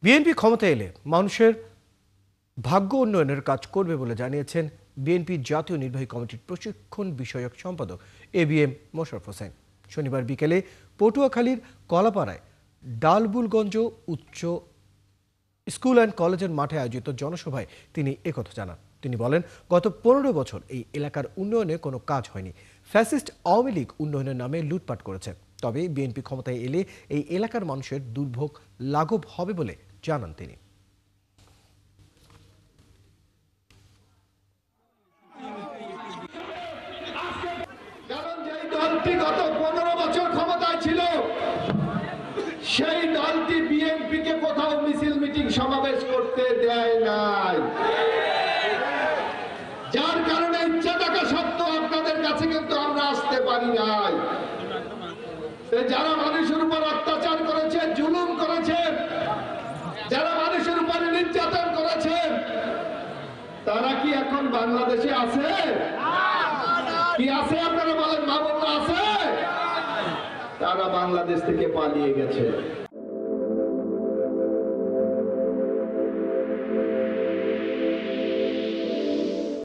BNP ক্ষমতায় এলে মানুষের ভাগ্য উন্নয়নের কাজ করবে বলে জানিয়েছেন বিএনপি জাতীয় নির্বাহী কমিটির প্রশিক্ষণ বিষয়ক সম্পাদক এবিএম মোশাররফ হোসেন। শনিবার বিকেলে পটুয়াখালীর কলাপাড়ায় ডালবুলগঞ্জ উচ্চ স্কুল অ্যান্ড কলেজের মাঠে আয়োজিত জনসভায় তিনি একথা জানান। তিনি বলেন, গত 15 বছর এই এলাকার উন্নয়নে কোনো কাজ হয়নি। ফ্যাসিস্ট আওয়ামী লীগ উন্নয়নের নামে লুটপাট করেছে। তবে বিএনপি ক্ষমতায় এলে এই এলাকার মানুষের দুর্ভোগ লাঘব হবে বলে জানান তিনি। গত 15 বছর ক্ষমতায় ছিল, সেই দলটি বিএনপিকে কোথাও মিছিল মিটিং সমাবেশ করতে দেয় নাই, যার কারণে ইচ্ছা থাকা সত্ত্বেও আপনাদের কাছে কিন্তু আমরা আসতে পারি নাই। যারা মানুষের উপর অত্যাচার করেছে, জুলুম করেছে, যারা মানুষের উপর নির্যাতন করেছে, তারা কি এখন বাংলাদেশে আছে? কি আছে? আপনারা বলেন, মা বোনরা আছে? তারা বাংলাদেশ থেকে পালিয়ে গেছে।